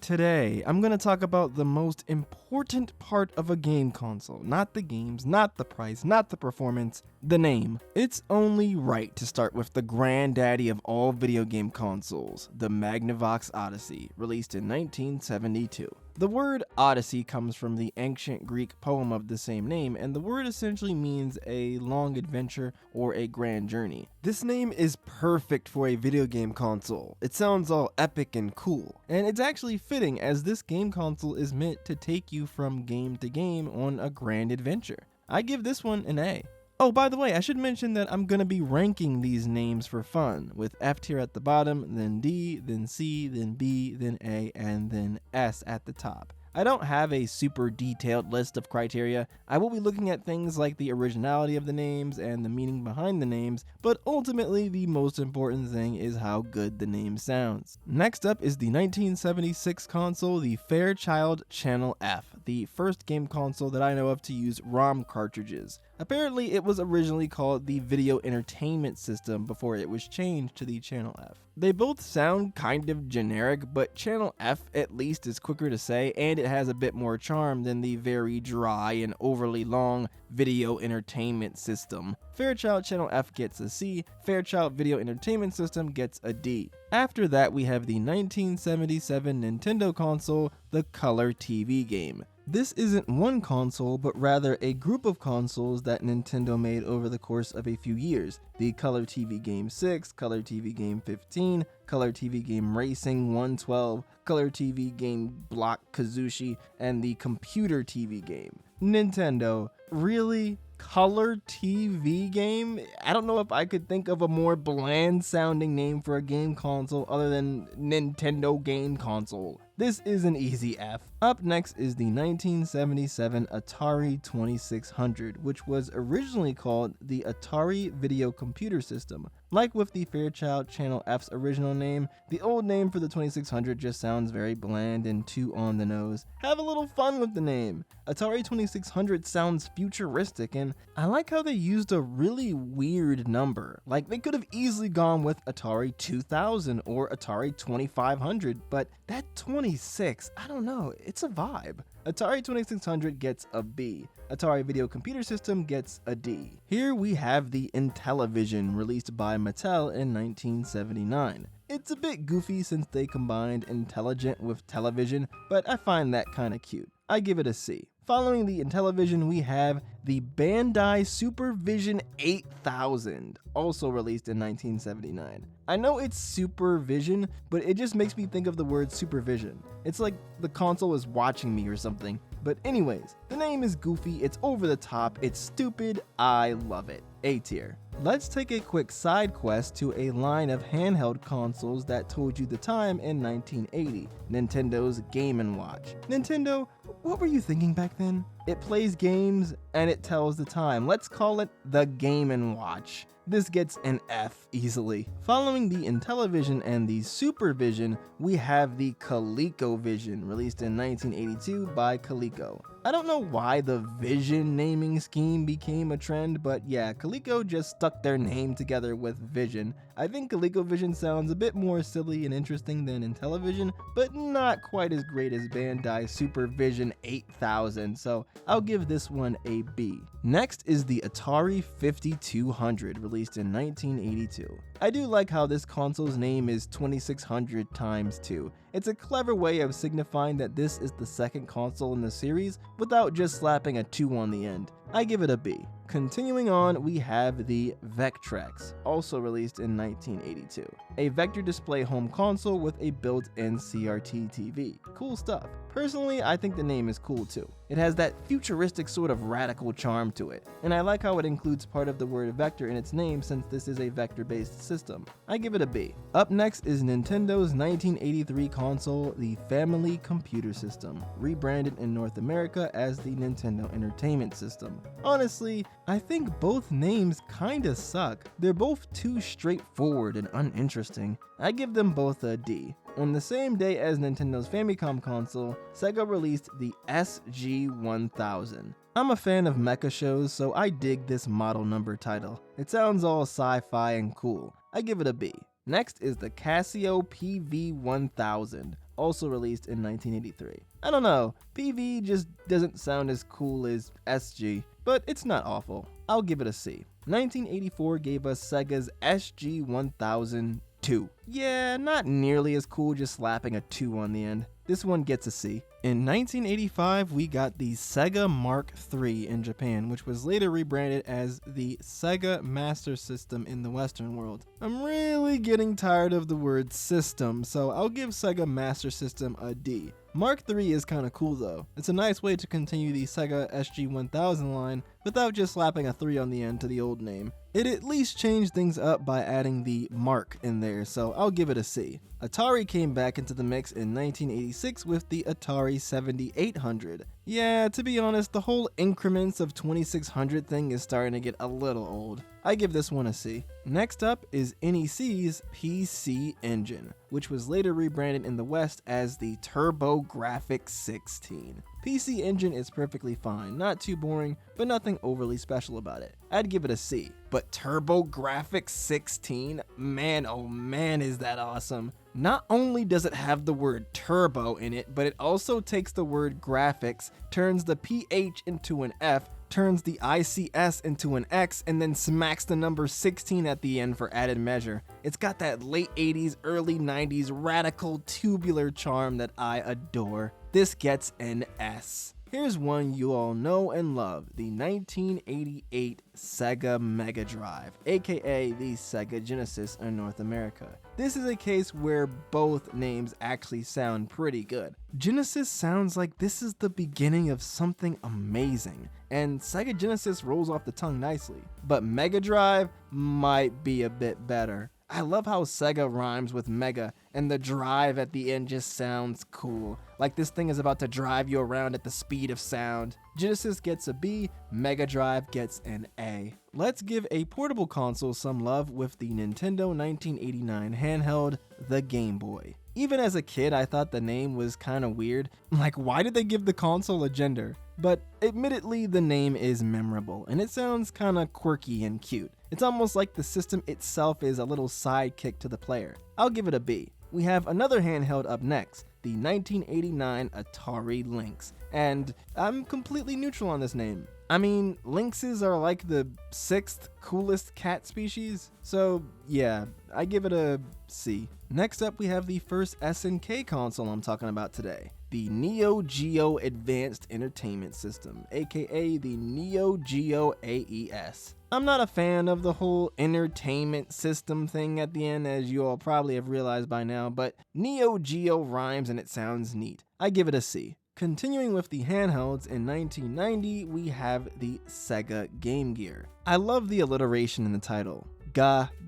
Today, I'm going to talk about the most important part of a game console. Not the games, not the price, not the performance, the name. It's only right to start with the granddaddy of all video game consoles, the Magnavox Odyssey, released in 1972. The word Odyssey comes from the ancient Greek poem of the same name, and the word essentially means a long adventure or a grand journey. This name is perfect for a video game console. It sounds all epic and cool, and it's actually fitting as this game console is meant to take you from game to game on a grand adventure. I give this one an A. Oh, by the way, I should mention that I'm going to be ranking these names for fun, with F tier at the bottom, then D, then C, then B, then A, and then S at the top. I don't have a super detailed list of criteria. I will be looking at things like the originality of the names and the meaning behind the names, but ultimately the most important thing is how good the name sounds. Next up is the 1976 console, the Fairchild Channel F, the first game console that I know of to use ROM cartridges. Apparently, it was originally called the Video Entertainment System before it was changed to the Channel F. They both sound kind of generic, but Channel F at least is quicker to say, and it has a bit more charm than the very dry and overly long Video Entertainment System. Fairchild Channel F gets a C, Fairchild Video Entertainment System gets a D. After that, we have the 1977 Nintendo console, the Color TV game. This isn't one console, but rather a group of consoles that Nintendo made over the course of a few years. The Color TV Game 6, Color TV Game 15, Color TV Game Racing 112, Color TV Game Block Kazushi, and the Computer TV Game. Nintendo, really? Color TV game? I don't know if I could think of a more bland sounding name for a game console other than Nintendo Game Console. This is an easy F. Up next is the 1977 Atari 2600, which was originally called the Atari Video Computer System. Like with the Fairchild Channel F's original name, the old name for the 2600 just sounds very bland and too on the nose. Have a little fun with the name. Atari 2600 sounds futuristic, and I like how they used a really weird number. Like, they could have easily gone with Atari 2000 or Atari 2500, but that 26, I don't know, it's a vibe. Atari 2600 gets a B. Atari Video Computer System gets a D. Here we have the Intellivision, released by Mattel in 1979. It's a bit goofy since they combined intelligent with television, but I find that kinda cute. I give it a C. Following the Intellivision, we have the Bandai Supervision 8000, also released in 1979. I know it's Supervision, but it just makes me think of the word supervision. It's like the console is watching me or something. But anyways, the name is goofy, it's over the top, it's stupid, I love it. A tier. Let's take a quick side quest to a line of handheld consoles that told you the time in 1980, Nintendo's Game & Watch. Nintendo, what were you thinking back then? It plays games and it tells the time. Let's call it the Game & Watch. This gets an F easily. Following the Intellivision and the Supervision, we have the ColecoVision, released in 1982 by Coleco. I don't know why the Vision naming scheme became a trend, but yeah, Coleco just stuck their name together with Vision. I think ColecoVision sounds a bit more silly and interesting than Intellivision, but not quite as great as Bandai Supervision 8000, so I'll give this one a B. Next is the Atari 5200, released in 1982. I do like how this console's name is 2600 times 2. It's a clever way of signifying that this is the second console in the series without just slapping a 2 on the end. I give it a B. Continuing on, we have the Vectrex, also released in 1982. A vector display home console with a built-in CRT TV. Cool stuff. Personally, I think the name is cool too. It has that futuristic sort of radical charm to it, and I like how it includes part of the word vector in its name since this is a vector-based system. I give it a B. Up next is Nintendo's 1983 console, the Family Computer System, rebranded in North America as the Nintendo Entertainment System. Honestly, I think both names kinda suck. They're both too straightforward and uninteresting. I give them both a D. On the same day as Nintendo's Famicom console, Sega released the SG-1000. I'm a fan of mecha shows, so I dig this model number title. It sounds all sci-fi and cool. I give it a B. Next is the Casio PV-1000, also released in 1983. I don't know, PV just doesn't sound as cool as SG, but it's not awful. I'll give it a C. 1984 gave us Sega's SG-1002. Yeah, not nearly as cool, just slapping a 2 on the end. This one gets a C. In 1985, we got the Sega Mark III in Japan, which was later rebranded as the Sega Master System in the Western world. I'm really getting tired of the word system, so I'll give Sega Master System a D. Mark III is kinda cool though. It's a nice way to continue the Sega SG-1000 line without just slapping a 3 on the end to the old name. It at least changed things up by adding the Mark in there, so I'll give it a C. Atari came back into the mix in 1986 with the Atari 7800. Yeah, to be honest, the whole increments of 2600 thing is starting to get a little old. I give this one a C. Next up is NEC's PC Engine, which was later rebranded in the West as the TurboGrafx 16. PC Engine is perfectly fine, not too boring, but nothing overly special about it. I'd give it a C. But TurboGrafx 16? Man, oh man, is that awesome. Not only does it have the word turbo in it, but it also takes the word graphics, turns the PH into an F, turns the ICS into an X, and then smacks the number 16 at the end for added measure. It's got that late 80s, early 90s radical tubular charm that I adore. This gets an S. Here's one you all know and love, the 1988 Sega Mega Drive, aka the Sega Genesis in North America. This is a case where both names actually sound pretty good. Genesis sounds like this is the beginning of something amazing, and Sega Genesis rolls off the tongue nicely, but Mega Drive might be a bit better. I love how Sega rhymes with mega, and the drive at the end just sounds cool. Like this thing is about to drive you around at the speed of sound. Genesis gets a B, Mega Drive gets an A. Let's give a portable console some love with the Nintendo 1989 handheld, the Game Boy. Even as a kid, I thought the name was kinda weird. Like, why did they give the console a gender? But admittedly, the name is memorable, and it sounds kinda quirky and cute. It's almost like the system itself is a little sidekick to the player. I'll give it a B. We have another handheld up next, the 1989 Atari Lynx, and I'm completely neutral on this name. I mean, lynxes are like the 6th coolest cat species, so yeah, I give it a C. Next up, we have the first SNK console I'm talking about today, the Neo Geo Advanced Entertainment System, aka the Neo Geo AES. I'm not a fan of the whole entertainment system thing at the end, as you all probably have realized by now, but Neo Geo rhymes and it sounds neat. I give it a C. Continuing with the handhelds, in 1990, we have the Sega Game Gear. I love the alliteration in the title,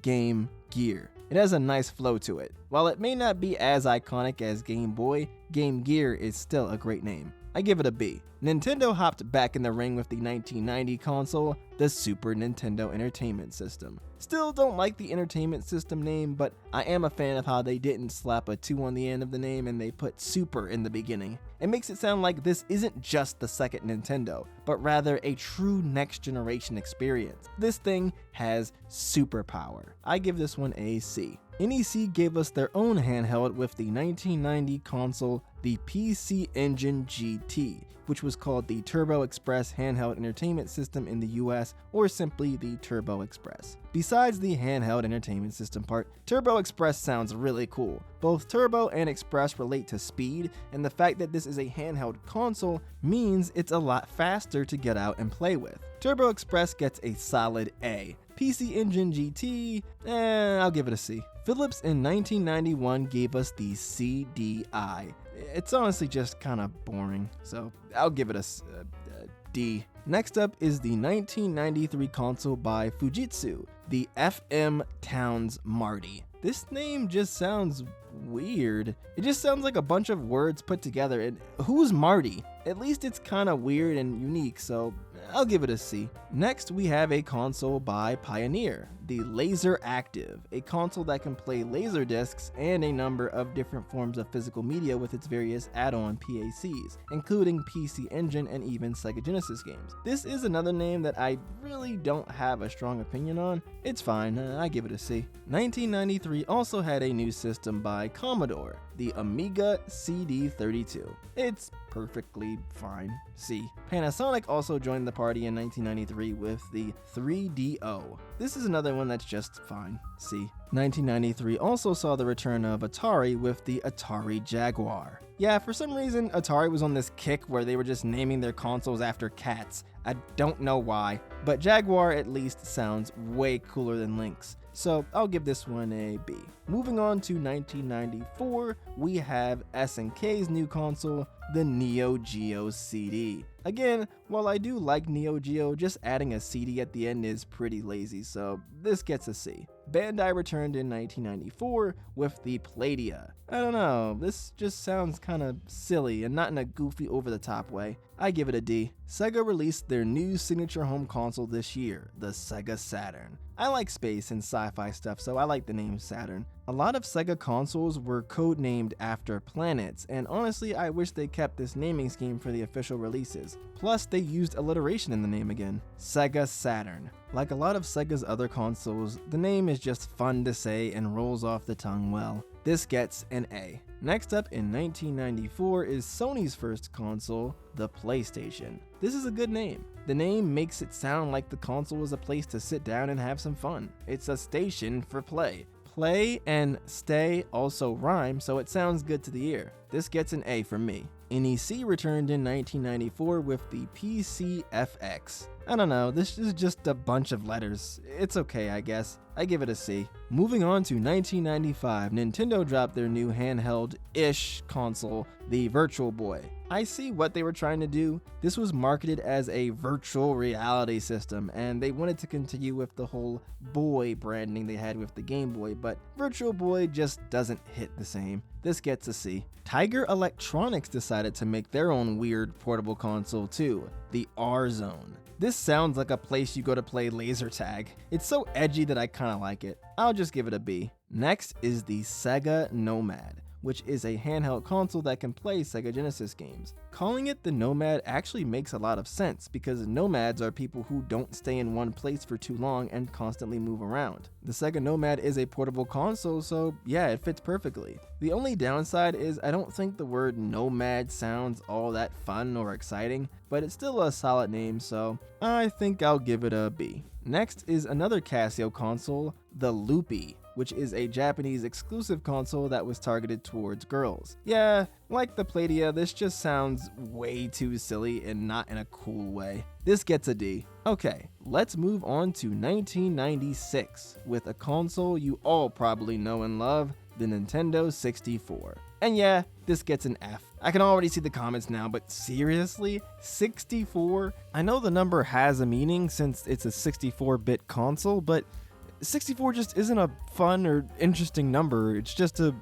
Game Gear. It has a nice flow to it. While it may not be as iconic as Game Boy, Game Gear is still a great name. I give it a B. Nintendo hopped back in the ring with the 1990 console, the Super Nintendo Entertainment System. Still don't like the Entertainment System name, but I am a fan of how they didn't slap a 2 on the end of the name and they put Super in the beginning. It makes it sound like this isn't just the second Nintendo, but rather a true next generation experience. This thing has superpower. I give this one a C. NEC gave us their own handheld with the 1990 console, the PC Engine GT, which was called the Turbo Express Handheld Entertainment System in the US, or simply the Turbo Express. Besides the handheld entertainment system part, Turbo Express sounds really cool. Both Turbo and Express relate to speed, and the fact that this is a handheld console means it's a lot faster to get out and play with. Turbo Express gets a solid A. PC Engine GT, I'll give it a C. Philips in 1991 gave us the CDI. It's honestly just kind of boring, so I'll give it a D. Next up is the 1993 console by Fujitsu, the FM Towns Marty. This name just sounds weird. It just sounds like a bunch of words put together, and who's Marty? At least it's kind of weird and unique, so I'll give it a C. Next, we have a console by Pioneer, the Laser Active, a console that can play laser discs and a number of different forms of physical media with its various add-on PACs, including PC Engine and even Sega Genesis games. This is another name that I really don't have a strong opinion on. It's fine, I give it a C. 1993 also had a new system by Commodore, the Amiga CD32. It's perfectly fine, C. Panasonic also joined the party in 1993 with the 3DO. This is another one that's just fine, C. 1993 also saw the return of Atari with the Atari Jaguar. Yeah, for some reason, Atari was on this kick where they were just naming their consoles after cats. I don't know why, but Jaguar at least sounds way cooler than Lynx. So I'll give this one a B. Moving on to 1994, we have SNK's new console, the Neo Geo CD. Again, while I do like Neo Geo, just adding a CD at the end is pretty lazy, so this gets a C. Bandai returned in 1994 with the Playdia. I don't know, this just sounds kinda silly and not in a goofy over-the-top way. I give it a D. Sega released their new signature home console this year, the Sega Saturn. I like space and sci-fi stuff, so I like the name Saturn. A lot of Sega consoles were codenamed after planets, and honestly I wish they kept this naming scheme for the official releases. Plus, they used alliteration in the name again. Sega Saturn. Like a lot of Sega's other consoles, the name is just fun to say and rolls off the tongue well. This gets an A. Next up in 1994 is Sony's first console, the PlayStation. This is a good name. The name makes it sound like the console is a place to sit down and have some fun. It's a station for play. Play and stay also rhyme, so it sounds good to the ear. This gets an A from me. NEC returned in 1994 with the PCFX. I don't know, this is just a bunch of letters. It's okay, I guess. I give it a C. Moving on to 1995, Nintendo dropped their new handheld-ish console, the Virtual Boy. I see what they were trying to do. This was marketed as a virtual reality system, and they wanted to continue with the whole boy branding they had with the Game Boy, but Virtual Boy just doesn't hit the same. This gets a C. Tiger Electronics decided to make their own weird portable console too, the R-Zone. This sounds like a place you go to play laser tag. It's so edgy that I kinda like it. I'll just give it a B. Next is the Sega Nomad, which is a handheld console that can play Sega Genesis games. Calling it the Nomad actually makes a lot of sense because nomads are people who don't stay in one place for too long and constantly move around. The Sega Nomad is a portable console, so yeah, it fits perfectly. The only downside is I don't think the word nomad sounds all that fun or exciting, but it's still a solid name, so I think I'll give it a B. Next is another Casio console, the Loopy, which is a Japanese exclusive console that was targeted towards girls. Yeah, like the Playdia, this just sounds way too silly and not in a cool way. This gets a D. Okay, let's move on to 1996 with a console you all probably know and love, the Nintendo 64. And yeah, this gets an F. I can already see the comments now, but seriously? 64? I know the number has a meaning since it's a 64-bit console, but 64 just isn't a fun or interesting number, it's just a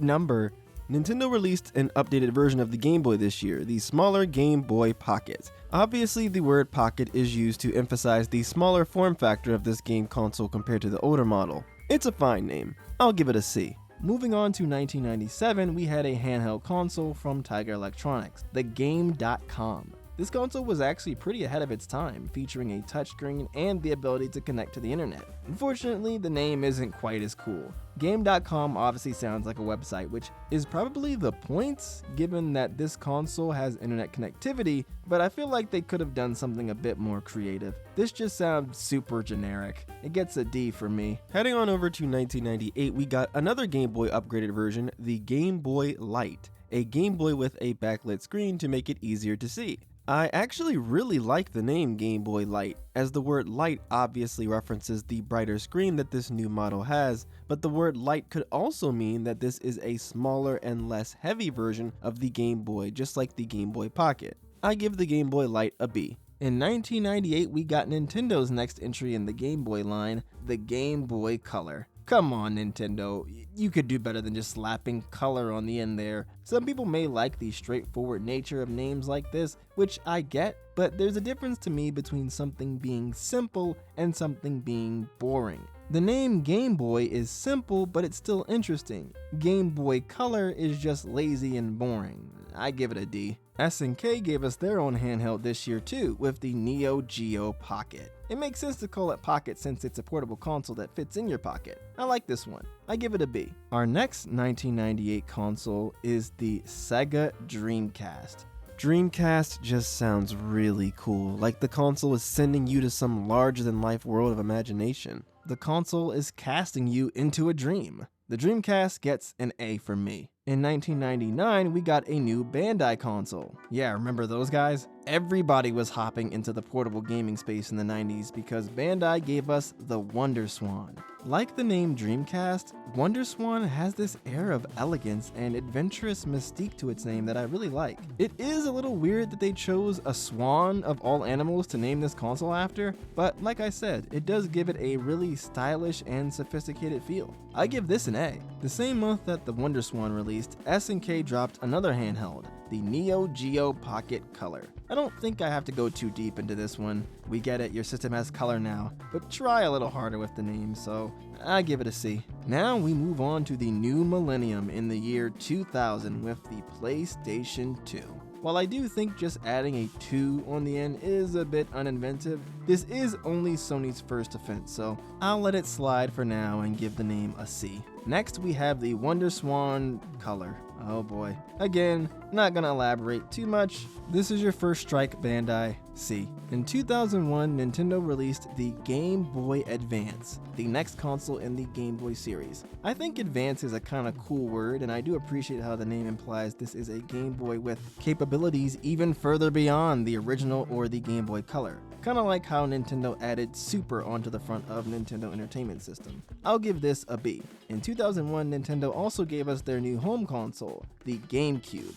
number. Nintendo released an updated version of the Game Boy this year, the smaller Game Boy Pocket. Obviously, the word pocket is used to emphasize the smaller form factor of this game console compared to the older model. It's a fine name. I'll give it a C. Moving on to 1997, we had a handheld console from Tiger Electronics, the Game.com. This console was actually pretty ahead of its time, featuring a touchscreen and the ability to connect to the internet. Unfortunately, the name isn't quite as cool. Game.com obviously sounds like a website, which is probably the point, given that this console has internet connectivity, but I feel like they could have done something a bit more creative. This just sounds super generic. It gets a D for me. Heading on over to 1998, we got another Game Boy upgraded version, the Game Boy Light, a Game Boy with a backlit screen to make it easier to see. I actually really like the name Game Boy Light, as the word light obviously references the brighter screen that this new model has, but the word light could also mean that this is a smaller and less heavy version of the Game Boy, just like the Game Boy Pocket. I give the Game Boy Light a B. In 1998, we got Nintendo's next entry in the Game Boy line, the Game Boy Color. Come on, Nintendo. You could do better than just slapping color on the end there. Some people may like the straightforward nature of names like this, which I get, but there's a difference to me between something being simple and something being boring. The name Game Boy is simple, but it's still interesting. Game Boy Color is just lazy and boring. I give it a D. SNK gave us their own handheld this year too, with the Neo Geo Pocket. It makes sense to call it Pocket since it's a portable console that fits in your pocket. I like this one. I give it a B. Our next 1998 console is the Sega Dreamcast. Dreamcast just sounds really cool, like the console is sending you to some larger-than-life world of imagination. The console is casting you into a dream. The Dreamcast gets an A from me. In 1999, we got a new Bandai console. Yeah, remember those guys? Everybody was hopping into the portable gaming space in the 90s because Bandai gave us the WonderSwan. Like the name Dreamcast, WonderSwan has this air of elegance and adventurous mystique to its name that I really like. It is a little weird that they chose a swan of all animals to name this console after, but like I said, it does give it a really stylish and sophisticated feel. I give this an A. The same month that the WonderSwan released, SNK dropped another handheld, the Neo Geo Pocket Color. I don't think I have to go too deep into this one. We get it, your system has color now, but try a little harder with the name, so I give it a C. Now we move on to the new millennium in the year 2000 with the PlayStation 2. While I do think just adding a 2 on the end is a bit uninventive, this is only Sony's first offense, so I'll let it slide for now and give the name a C. Next we have the WonderSwan Color. Oh boy. Again, not gonna elaborate too much. This is your first strike, Bandai. C. In 2001, Nintendo released the Game Boy Advance, the next console in the Game Boy series. I think Advance is a kind of cool word, and I do appreciate how the name implies this is a Game Boy with capabilities even further beyond the original or the Game Boy Color. Kind of like how Nintendo added Super onto the front of Nintendo Entertainment System. I'll give this a B. In 2001, Nintendo also gave us their new home console, the GameCube.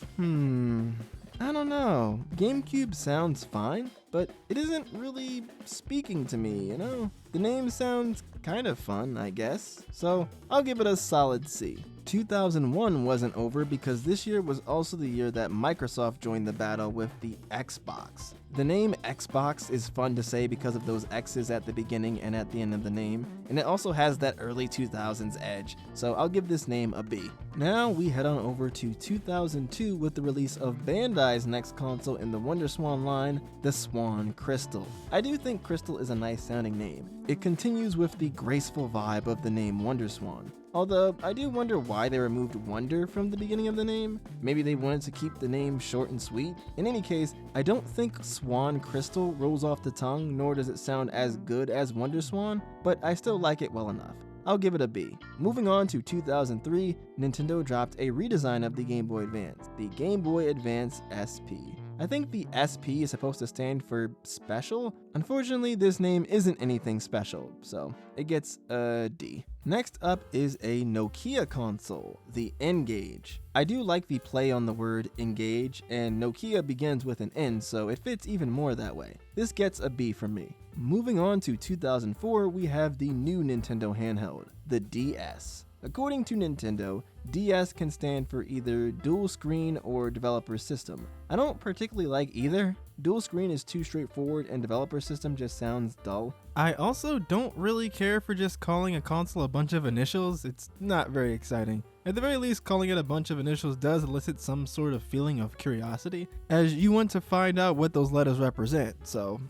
I don't know. GameCube sounds fine, but it isn't really speaking to me, you know? The name sounds kind of fun, I guess, so I'll give it a solid C. 2001 wasn't over because this year was also the year that Microsoft joined the battle with the Xbox. The name Xbox is fun to say because of those X's at the beginning and at the end of the name, and it also has that early 2000s edge, so I'll give this name a B. Now we head on over to 2002 with the release of Bandai's next console in the WonderSwan line, the Swan Crystal. I do think Crystal is a nice sounding name. It continues with the graceful vibe of the name WonderSwan. Although, I do wonder why they removed Wonder from the beginning of the name. Maybe they wanted to keep the name short and sweet. In any case, I don't think Swan Crystal rolls off the tongue, nor does it sound as good as WonderSwan, but I still like it well enough. I'll give it a B. Moving on to 2003, Nintendo dropped a redesign of the Game Boy Advance, the Game Boy Advance SP. I think the SP is supposed to stand for special. Unfortunately, this name isn't anything special, so it gets a D. Next up is a Nokia console, the N-Gage. I do like the play on the word engage, and Nokia begins with an N, so it fits even more that way. This gets a B from me. Moving on to 2004, we have the new Nintendo handheld, the DS. According to Nintendo, DS can stand for either dual screen or developer system. I don't particularly like either. Dual screen is too straightforward and developer system just sounds dull. I also don't really care for just calling a console a bunch of initials. It's not very exciting. At the very least, calling it a bunch of initials does elicit some sort of feeling of curiosity, as you want to find out what those letters represent, so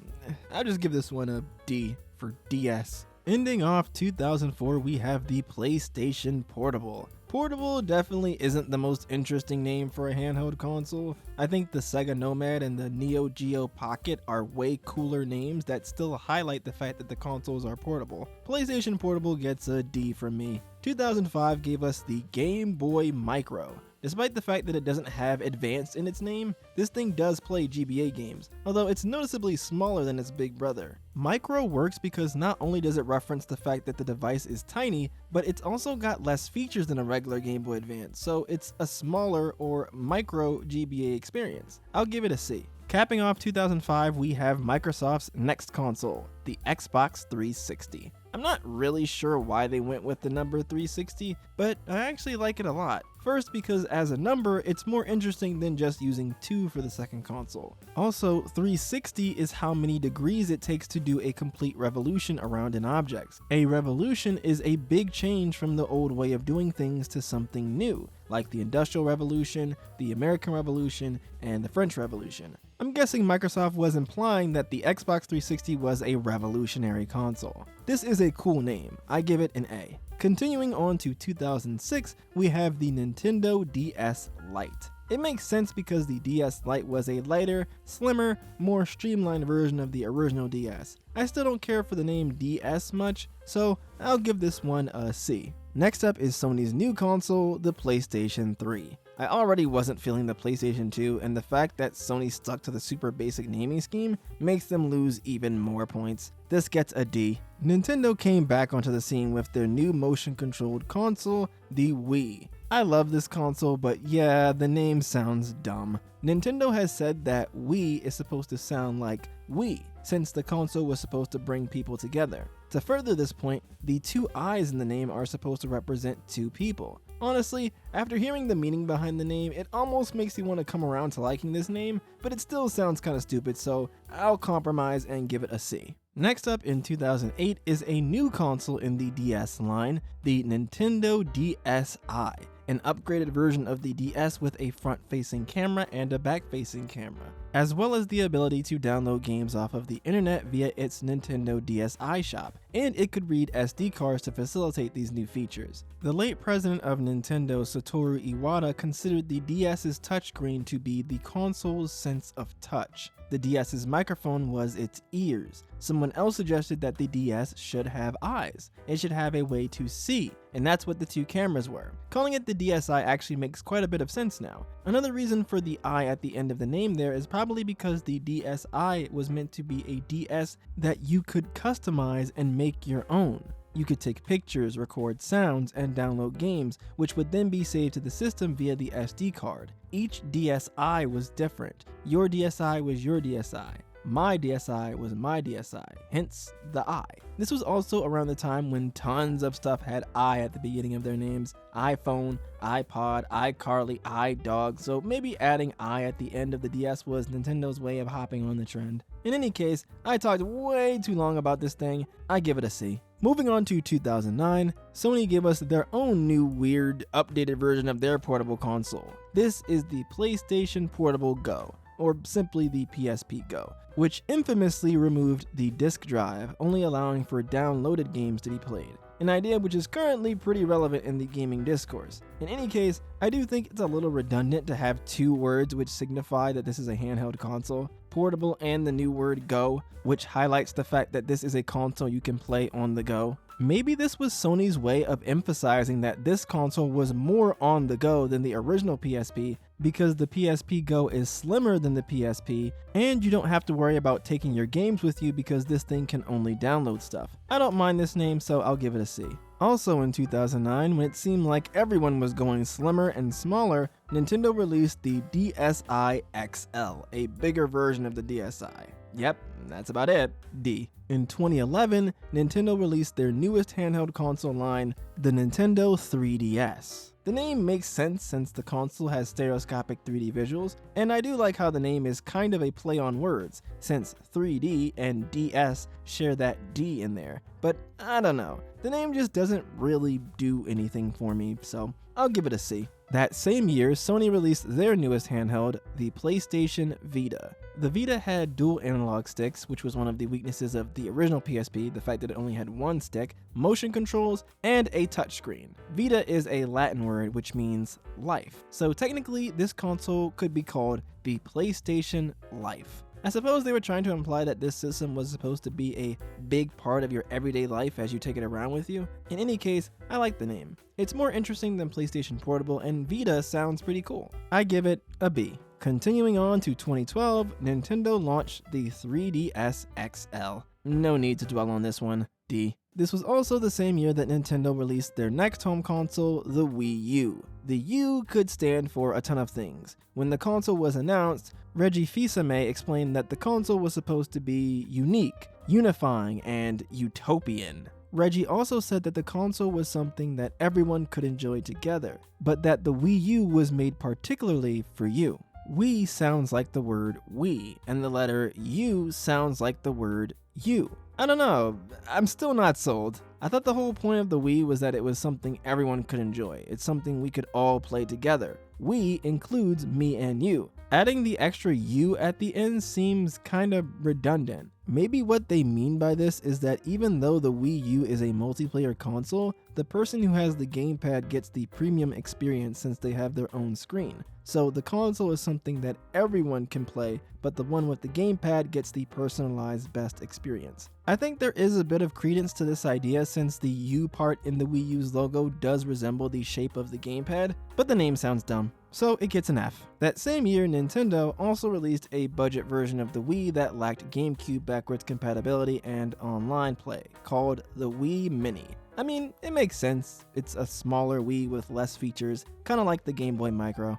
I'll just give this one a D for DS. Ending off 2004, we have the PlayStation Portable. Portable definitely isn't the most interesting name for a handheld console. I think the Sega Nomad and the Neo Geo Pocket are way cooler names that still highlight the fact that the consoles are portable. PlayStation Portable gets a D from me. 2005 gave us the Game Boy Micro. Despite the fact that it doesn't have Advanced in its name, this thing does play GBA games, although it's noticeably smaller than its big brother. Micro works because not only does it reference the fact that the device is tiny, but it's also got less features than a regular Game Boy Advance, so it's a smaller or micro GBA experience. I'll give it a C. Capping off 2005, we have Microsoft's next console, the Xbox 360. I'm not really sure why they went with the number 360, but I actually like it a lot. First, because as a number, it's more interesting than just using 2 for the second console. Also, 360 is how many degrees it takes to do a complete revolution around an object. A revolution is a big change from the old way of doing things to something new, like the Industrial Revolution, the American Revolution, and the French Revolution. I'm guessing Microsoft was implying that the Xbox 360 was a revolutionary console. This is a cool name. I give it an A. Continuing on to 2006, we have the Nintendo DS Lite. It makes sense because the DS Lite was a lighter, slimmer, more streamlined version of the original DS. I still don't care for the name DS much, so I'll give this one a C. Next up is Sony's new console, the PlayStation 3. I already wasn't feeling the PlayStation 2, and the fact that Sony stuck to the super basic naming scheme makes them lose even more points. This gets a D. Nintendo came back onto the scene with their new motion-controlled console, the Wii. I love this console, but yeah, the name sounds dumb. Nintendo has said that Wii is supposed to sound like we, since the console was supposed to bring people together. To further this point, the 2 eyes in the name are supposed to represent 2 people. Honestly, after hearing the meaning behind the name, it almost makes me want to come around to liking this name, but it still sounds kinda stupid, so I'll compromise and give it a C. Next up in 2008 is a new console in the DS line, the Nintendo DSi, an upgraded version of the DS with a front-facing camera and a back-facing camera, as well as the ability to download games off of the internet via its Nintendo DSi shop, and it could read SD cards to facilitate these new features. The late president of Nintendo, Satoru Iwata, considered the DS's touchscreen to be the console's sense of touch. The DS's microphone was its ears. Someone else suggested that the DS should have eyes. It should have a way to see, and that's what the 2 cameras were. Calling it the DSi actually makes quite a bit of sense now. Another reason for the I at the end of the name there is probably because the DSi was meant to be a DS that you could customize and make your own. You could take pictures, record sounds, and download games, which would then be saved to the system via the SD card. Each DSi was different. Your DSi was your DSi. My DSi was my DSi, hence the I. This was also around the time when tons of stuff had I at the beginning of their names. iPhone, iPod, iCarly, iDog, so maybe adding I at the end of the DS was Nintendo's way of hopping on the trend. In any case, I talked way too long about this thing. I give it a C. Moving on to 2009, Sony gave us their own new weird updated version of their portable console. This is the PlayStation Portable Go, or simply the PSP Go, which infamously removed the disk drive, only allowing for downloaded games to be played. An idea which is currently pretty relevant in the gaming discourse. In any case, I do think it's a little redundant to have 2 words which signify that this is a handheld console, portable and the new word Go, which highlights the fact that this is a console you can play on the go. Maybe this was Sony's way of emphasizing that this console was more on the go than the original PSP, because the PSP Go is slimmer than the PSP, and you don't have to worry about taking your games with you because this thing can only download stuff. I don't mind this name, so I'll give it a C. Also in 2009, when it seemed like everyone was going slimmer and smaller, Nintendo released the DSi XL, a bigger version of the DSi. Yep, that's about it. D. In 2011, Nintendo released their newest handheld console line, the Nintendo 3DS. The name makes sense since the console has stereoscopic 3D visuals, and I do like how the name is kind of a play on words, since 3D and DS share that D in there. But I don't know, the name just doesn't really do anything for me, so I'll give it a C. That same year, Sony released their newest handheld, the PlayStation Vita. The Vita had dual analog sticks, which was one of the weaknesses of the original PSP, the fact that it only had 1 stick, motion controls, and a touchscreen. Vita is a Latin word which means life, so technically this console could be called the PlayStation Life. I suppose they were trying to imply that this system was supposed to be a big part of your everyday life as you take it around with you. In any case, I like the name. It's more interesting than PlayStation Portable, and Vita sounds pretty cool. I give it a B. Continuing on to 2012, Nintendo launched the 3DS XL. No need to dwell on this one. D. This was also the same year that Nintendo released their next home console, the Wii U. The U could stand for a ton of things. When the console was announced, Reggie Fils-Aimé explained that the console was supposed to be unique, unifying, and utopian. Reggie also said that the console was something that everyone could enjoy together, but that the Wii U was made particularly for you. Wii sounds like the word we, and the letter U sounds like the word you. I don't know, I'm still not sold. I thought the whole point of the Wii was that it was something everyone could enjoy. It's something we could all play together. We includes me and you. Adding the extra U at the end seems kind of redundant. Maybe what they mean by this is that even though the Wii U is a multiplayer console, the person who has the gamepad gets the premium experience since they have their own screen. So the console is something that everyone can play, but the one with the gamepad gets the personalized best experience. I think there is a bit of credence to this idea since the U part in the Wii U's logo does resemble the shape of the gamepad, but the name sounds dumb, so it gets an F. That same year, Nintendo also released a budget version of the Wii that lacked GameCube backwards compatibility and online play, called the Wii Mini. I mean, it makes sense. It's a smaller Wii with less features, kinda like the Game Boy Micro.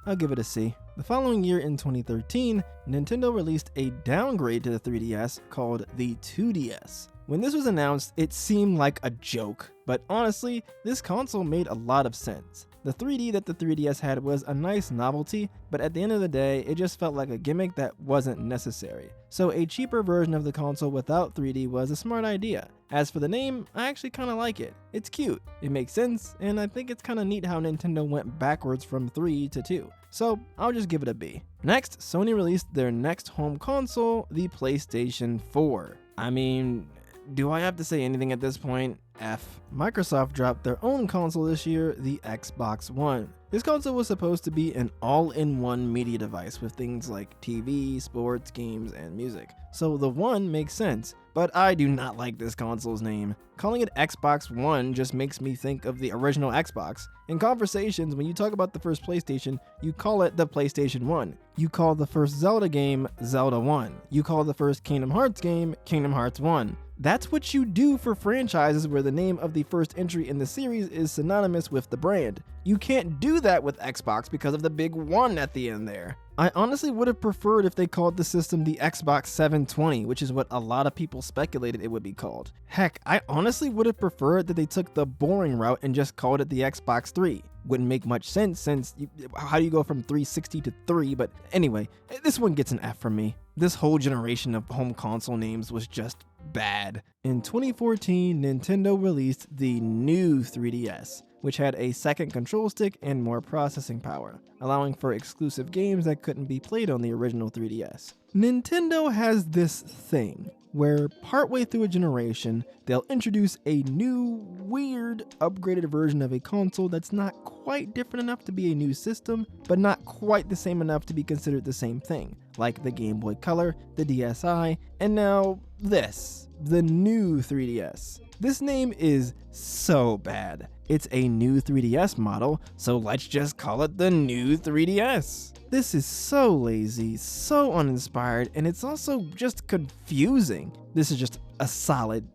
I'll give it a C. The following year in 2013, Nintendo released a downgrade to the 3DS called the 2DS. When this was announced, it seemed like a joke, but honestly, this console made a lot of sense. The 3D that the 3DS had was a nice novelty, but at the end of the day, it just felt like a gimmick that wasn't necessary. So a cheaper version of the console without 3D was a smart idea. As for the name, I actually kinda like it. It's cute, it makes sense, and I think it's kinda neat how Nintendo went backwards from 3 to 2. So I'll just give it a B. Next, Sony released their next home console, the PlayStation 4. I mean, do I have to say anything at this point? F. Microsoft dropped their own console this year, the Xbox One. This console was supposed to be an all-in-one media device with things like TV, sports, games, and music. So the One makes sense, but I do not like this console's name. Calling it Xbox One just makes me think of the original Xbox. In conversations, when you talk about the first PlayStation, you call it the PlayStation 1. You call the first Zelda game Zelda 1. You call the first Kingdom Hearts game Kingdom Hearts 1. That's what you do for franchises where the name of the first entry in the series is synonymous with the brand. You can't do that with Xbox because of the big 1 at the end there. I honestly would have preferred if they called the system the Xbox 720, which is what a lot of people speculated it would be called. Heck, I honestly would have preferred that they took the boring route and just called it the Xbox 3. Wouldn't make much sense since how do you go from 360 to 3, but anyway, this one gets an F from me. This whole generation of home console names was just bad. In 2014, Nintendo released the new 3DS, which had a second control stick and more processing power, allowing for exclusive games that couldn't be played on the original 3DS. Nintendo has this thing where partway through a generation, they'll introduce a new, weird, upgraded version of a console that's not quite different enough to be a new system, but not quite the same enough to be considered the same thing, like the Game Boy Color, the DSi, and now this, the new 3DS. This name is so bad. It's a new 3DS model, so let's just call it the new 3DS. This is so lazy, so uninspired, and it's also just confusing. This is just a solid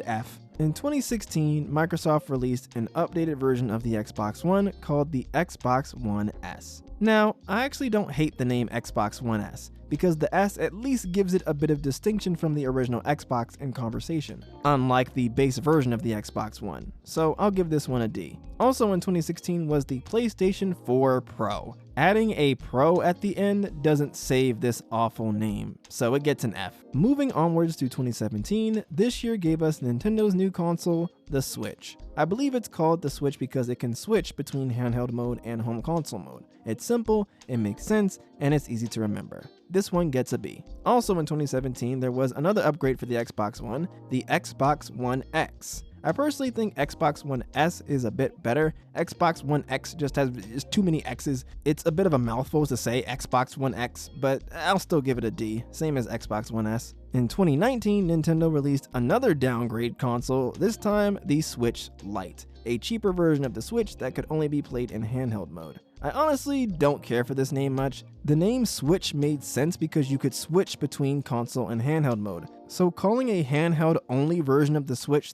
F. In 2016, Microsoft released an updated version of the Xbox One called the Xbox One S. Now, I actually don't hate the name Xbox One S, because the S at least gives it a bit of distinction from the original Xbox in conversation, unlike the base version of the Xbox One, so I'll give this one a D. Also in 2016 was the PlayStation 4 Pro. Adding a Pro at the end doesn't save this awful name, so it gets an F. Moving onwards to 2017, this year gave us Nintendo's new console, the Switch. I believe it's called the Switch because it can switch between handheld mode and home console mode. It's simple, it makes sense, and it's easy to remember. This one gets a B. Also in 2017, there was another upgrade for the Xbox One, the Xbox One X. I personally think Xbox One S is a bit better. Xbox One X just has too many X's. It's a bit of a mouthful to say Xbox One X, but I'll still give it a D, same as Xbox One S. In 2019, Nintendo released another downgrade console, this time the Switch Lite, a cheaper version of the Switch that could only be played in handheld mode. I honestly don't care for this name much. The name Switch made sense because you could switch between console and handheld mode. So calling a handheld only version of the Switch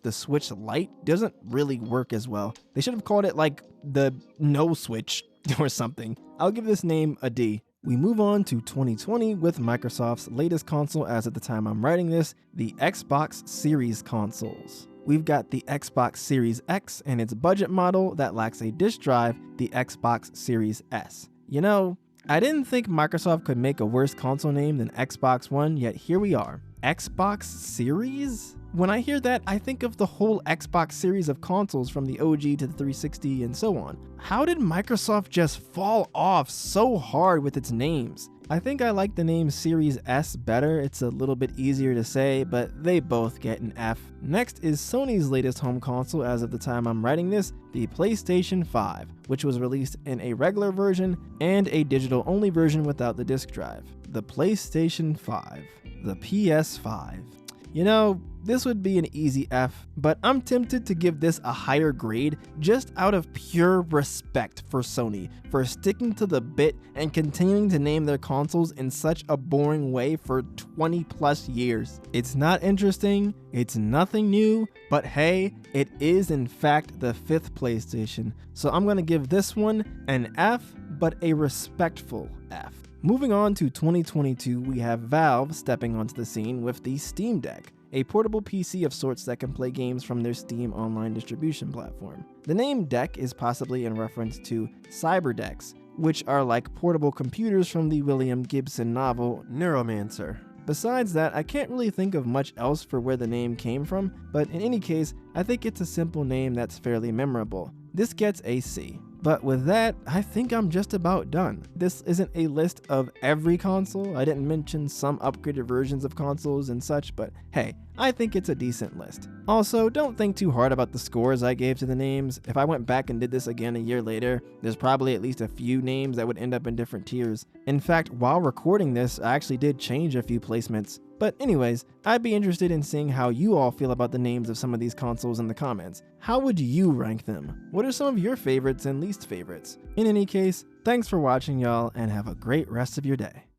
Lite doesn't really work as well. They should have called it like the No Switch or something. I'll give this name a D. We move on to 2020 with Microsoft's latest console as at the time I'm writing this, the Xbox Series consoles. we've got the Xbox Series X and its budget model that lacks a disc drive, the Xbox Series S. You know, I didn't think Microsoft could make a worse console name than Xbox One, yet here we are. Xbox Series? When I hear that, I think of the whole Xbox series of consoles from the OG to the 360 and so on. How did Microsoft just fall off so hard with its names? I think I like the name Series S better. It's a little bit easier to say, but they both get an F. Next is Sony's latest home console as of the time I'm writing this, the PlayStation 5, which was released in a regular version and a digital-only version without the disc drive. The PlayStation 5. The PS5. You know, this would be an easy F, but I'm tempted to give this a higher grade just out of pure respect for Sony for sticking to the bit and continuing to name their consoles in such a boring way for 20 plus years. It's not interesting, it's nothing new, but hey, it is in fact the 5th PlayStation, so I'm gonna give this one an F, but a respectful F. Moving on to 2022, we have Valve stepping onto the scene with the Steam Deck, a portable PC of sorts that can play games from their Steam online distribution platform. The name Deck is possibly in reference to cyberdecks, which are like portable computers from the William Gibson novel Neuromancer. Besides that, I can't really think of much else for where the name came from, but in any case, I think it's a simple name that's fairly memorable. This gets a C. But with that, I think I'm just about done. This isn't a list of every console. I didn't mention some upgraded versions of consoles and such, but hey, I think it's a decent list. Also, don't think too hard about the scores I gave to the names. If I went back and did this again a year later, there's probably at least a few names that would end up in different tiers. In fact, while recording this, I actually did change a few placements. But anyways, I'd be interested in seeing how you all feel about the names of some of these consoles in the comments. How would you rank them? What are some of your favorites and least favorites? In any case, thanks for watching y'all, and have a great rest of your day.